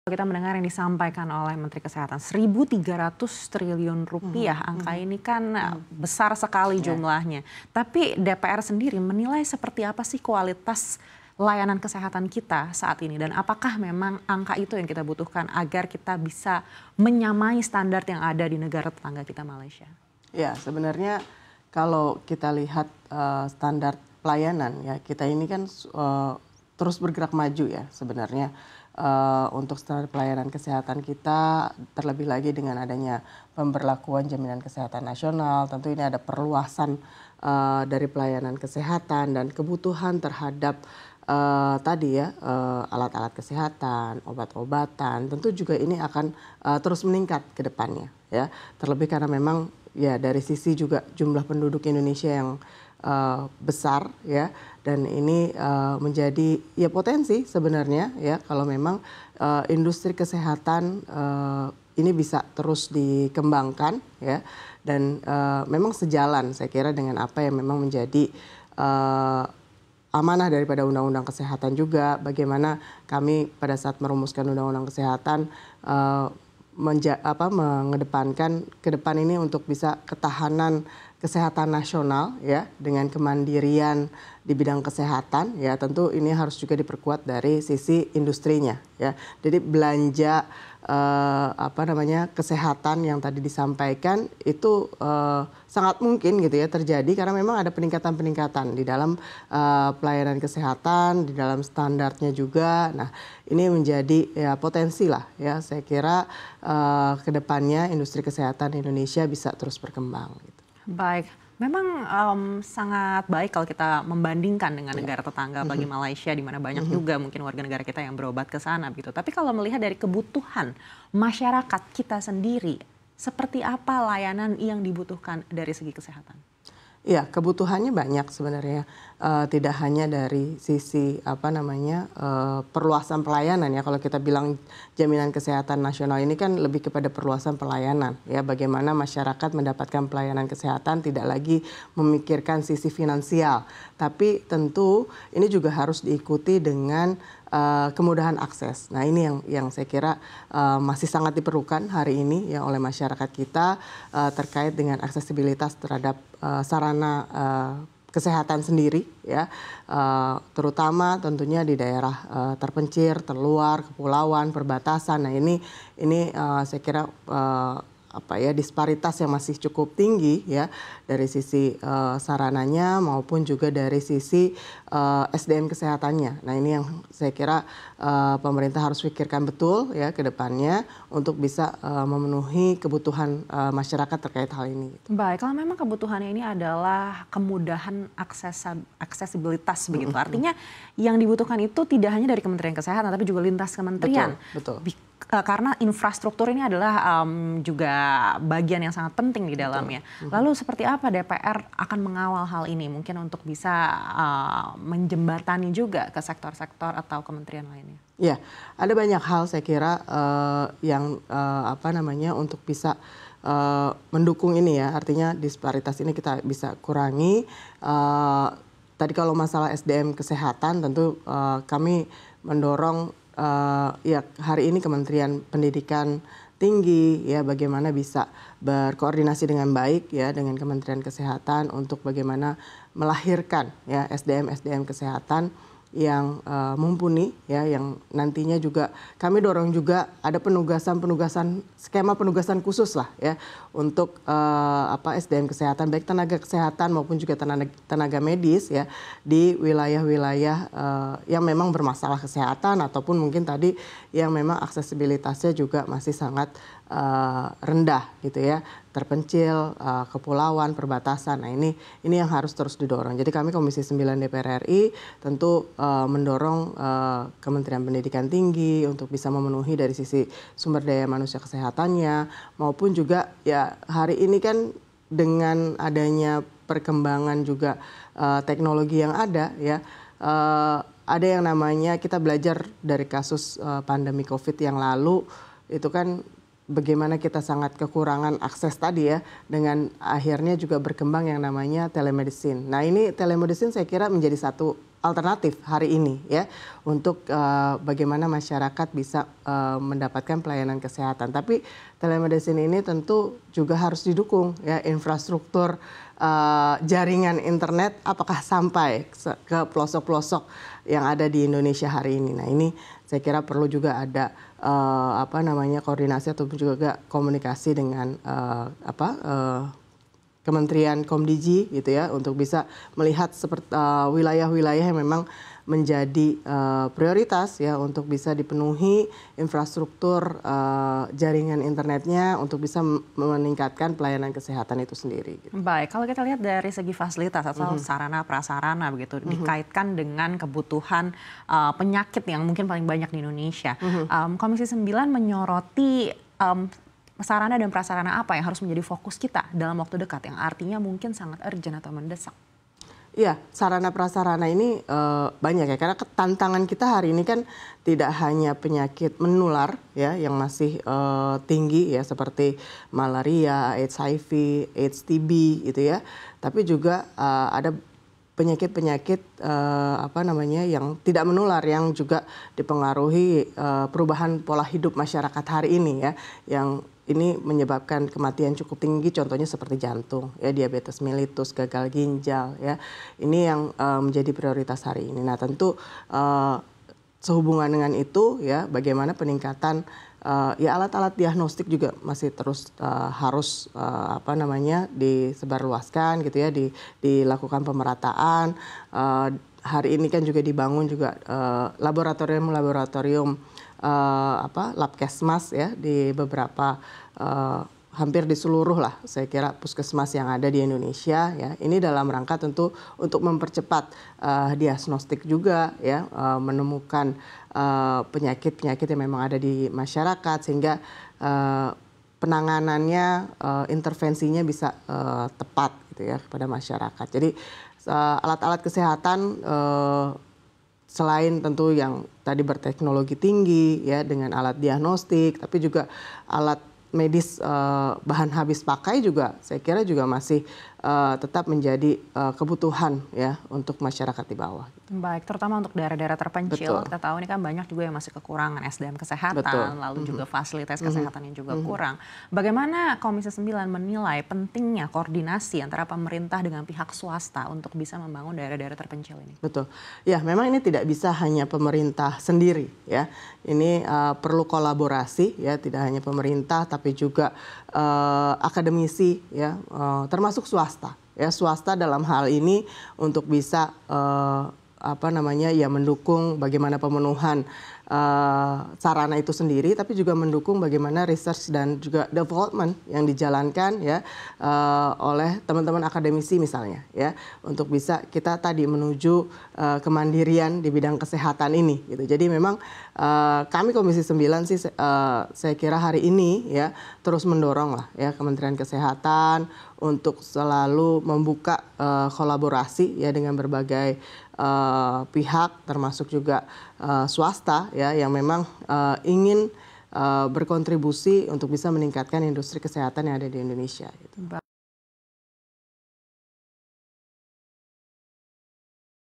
Kita mendengar yang disampaikan oleh Menteri Kesehatan 1.300 triliun rupiah. Angka ini kan besar sekali jumlahnya. Tapi DPR sendiri menilai seperti apa sih kualitas layanan kesehatan kita saat ini, dan apakah memang angka itu yang kita butuhkan agar kita bisa menyamai standar yang ada di negara tetangga kita, Malaysia? Ya, sebenarnya kalau kita lihat standar pelayanan ya, kita ini kan terus bergerak maju ya sebenarnya. Untuk standar pelayanan kesehatan kita, terlebih lagi dengan adanya pemberlakuan jaminan kesehatan nasional, tentu ini ada perluasan dari pelayanan kesehatan dan kebutuhan terhadap tadi ya, alat-alat kesehatan, obat-obatan, tentu juga ini akan terus meningkat ke depannya ya. Terlebih karena memang ya dari sisi juga jumlah penduduk Indonesia yang besar ya, dan ini menjadi ya potensi sebenarnya ya kalau memang industri kesehatan ini bisa terus dikembangkan ya, dan memang sejalan saya kira dengan apa yang memang menjadi amanah daripada Undang-Undang Kesehatan juga, bagaimana kami pada saat merumuskan Undang-Undang Kesehatan mengedepankan ke depan ini untuk bisa ketahanan kesehatan nasional ya, dengan kemandirian di bidang kesehatan ya, tentu ini harus juga diperkuat dari sisi industrinya ya. Jadi belanja kesehatan yang tadi disampaikan itu sangat mungkin gitu ya terjadi karena memang ada peningkatan-peningkatan di dalam pelayanan kesehatan, di dalam standarnya juga. Nah, ini menjadi ya potensi lah ya, saya kira ke depannya industri kesehatan Indonesia bisa terus berkembang gitu. Baik, memang sangat baik kalau kita membandingkan dengan negara tetangga bagi Malaysia, di mana banyak juga mungkin warga negara kita yang berobat ke sana gitu. Tapi kalau melihat dari kebutuhan masyarakat kita sendiri, seperti apa layanan yang dibutuhkan dari segi kesehatan? Ya, kebutuhannya banyak sebenarnya, tidak hanya dari sisi perluasan pelayanan ya. Kalau kita bilang jaminan kesehatan nasional ini kan lebih kepada perluasan pelayanan ya, bagaimana masyarakat mendapatkan pelayanan kesehatan tidak lagi memikirkan sisi finansial, tapi tentu ini juga harus diikuti dengan kemudahan akses. Nah, ini yang saya kira masih sangat diperlukan hari ini ya oleh masyarakat kita terkait dengan aksesibilitas terhadap sarana kesehatan sendiri ya, terutama tentunya di daerah terpencil, terluar, kepulauan, perbatasan. Nah, ini saya kira disparitas yang masih cukup tinggi ya dari sisi sarananya maupun juga dari sisi SDM kesehatannya. Nah, ini yang saya kira pemerintah harus pikirkan betul ya ke depannya untuk bisa memenuhi kebutuhan masyarakat terkait hal ini. Baik, kalau memang kebutuhannya ini adalah kemudahan aksesibilitas begitu, artinya yang dibutuhkan itu tidak hanya dari Kementerian Kesehatan tapi juga lintas kementerian. Betul. Karena infrastruktur ini adalah juga bagian yang sangat penting di dalamnya. Lalu seperti apa DPR akan mengawal hal ini mungkin untuk bisa menjembatani juga ke sektor-sektor atau kementerian lainnya? Ya, ada banyak hal saya kira yang untuk bisa mendukung ini ya, artinya disparitas ini kita bisa kurangi. Tadi kalau masalah SDM kesehatan tentu kami mendorong hari ini Kementerian Pendidikan Tinggi ya, bagaimana bisa berkoordinasi dengan baik ya dengan Kementerian Kesehatan untuk bagaimana melahirkan ya SDM kesehatan yang mumpuni ya, yang nantinya juga kami dorong juga ada skema penugasan khusus lah ya untuk SDM kesehatan, baik tenaga kesehatan maupun juga tenaga medis ya di wilayah-wilayah yang memang bermasalah kesehatan ataupun mungkin tadi yang memang aksesibilitasnya juga masih sangat rendah gitu ya, terpencil, kepulauan, perbatasan. Nah, ini yang harus terus didorong. Jadi kami Komisi 9 DPR RI tentu mendorong Kementerian Pendidikan Tinggi untuk bisa memenuhi dari sisi sumber daya manusia kesehatannya maupun juga ya hari ini kan dengan adanya perkembangan juga teknologi yang ada ya, ada yang namanya kita belajar dari kasus pandemi COVID yang lalu itu kan bagaimana kita sangat kekurangan akses tadi ya, dengan akhirnya juga berkembang yang namanya telemedicine. Nah, ini telemedicine saya kira menjadi satu alternatif hari ini ya untuk bagaimana masyarakat bisa mendapatkan pelayanan kesehatan. Tapi telemedicine ini tentu juga harus didukung ya, infrastruktur jaringan internet apakah sampai ke pelosok-pelosok yang ada di Indonesia hari ini. Nah, ini saya kira perlu juga ada koordinasi atau juga komunikasi dengan Kementerian Komdigi gitu ya, untuk bisa melihat seperti wilayah-wilayah yang memang menjadi prioritas ya untuk bisa dipenuhi infrastruktur jaringan internetnya untuk bisa meningkatkan pelayanan kesehatan itu sendiri. Gitu. Baik, kalau kita lihat dari segi fasilitas atau sarana prasarana begitu dikaitkan dengan kebutuhan penyakit yang mungkin paling banyak di Indonesia, Komisi 9 menyoroti sarana dan prasarana apa yang harus menjadi fokus kita dalam waktu dekat yang artinya mungkin sangat urgent atau mendesak? Iya, sarana prasarana ini banyak ya, karena tantangan kita hari ini kan tidak hanya penyakit menular ya yang masih tinggi ya seperti malaria, AIDS HIV, AIDS TB gitu ya, tapi juga ada penyakit-penyakit yang tidak menular yang juga dipengaruhi perubahan pola hidup masyarakat hari ini ya, yang ini menyebabkan kematian cukup tinggi, contohnya seperti jantung, ya, diabetes mellitus, gagal ginjal, ya. Ini yang menjadi prioritas hari ini. Nah, tentu sehubungan dengan itu, ya, bagaimana peningkatan ya alat-alat diagnostik juga masih terus harus disebarluaskan, gitu ya, dilakukan pemerataan. Hari ini kan juga dibangun juga laboratorium Labkesmas ya di beberapa hampir di seluruh lah saya kira puskesmas yang ada di Indonesia ya. Ini dalam rangka tentu untuk mempercepat diagnostik juga ya, menemukan penyakit-penyakit yang memang ada di masyarakat sehingga penanganannya, intervensinya bisa tepat gitu ya kepada masyarakat. Jadi alat-alat kesehatan selain tentu yang tadi berteknologi tinggi ya dengan alat diagnostik, tapi juga alat medis bahan habis pakai juga saya kira juga masih tetap menjadi kebutuhan ya untuk masyarakat di bawah. Baik, terutama untuk daerah-daerah terpencil. Betul. Kita tahu ini kan banyak juga yang masih kekurangan SDM kesehatan, Betul. lalu juga fasilitas kesehatan yang juga kurang. Bagaimana Komisi 9 menilai pentingnya koordinasi antara pemerintah dengan pihak swasta untuk bisa membangun daerah-daerah terpencil ini? Betul. Ya, memang ini tidak bisa hanya pemerintah sendiri ya. Ini perlu kolaborasi ya, tidak hanya pemerintah tapi juga akademisi ya, termasuk swasta. Ya, swasta dalam hal ini untuk bisa mendukung bagaimana pemenuhan sarana itu sendiri, tapi juga mendukung bagaimana research dan juga development yang dijalankan ya oleh teman-teman akademisi misalnya ya, untuk bisa kita tadi menuju kemandirian di bidang kesehatan ini gitu. Jadi memang kami Komisi 9 sih saya kira hari ini ya terus mendorong lah ya Kementerian Kesehatan untuk selalu membuka kolaborasi ya dengan berbagai pihak termasuk juga swasta ya yang memang ingin berkontribusi untuk bisa meningkatkan industri kesehatan yang ada di Indonesia. Gitu.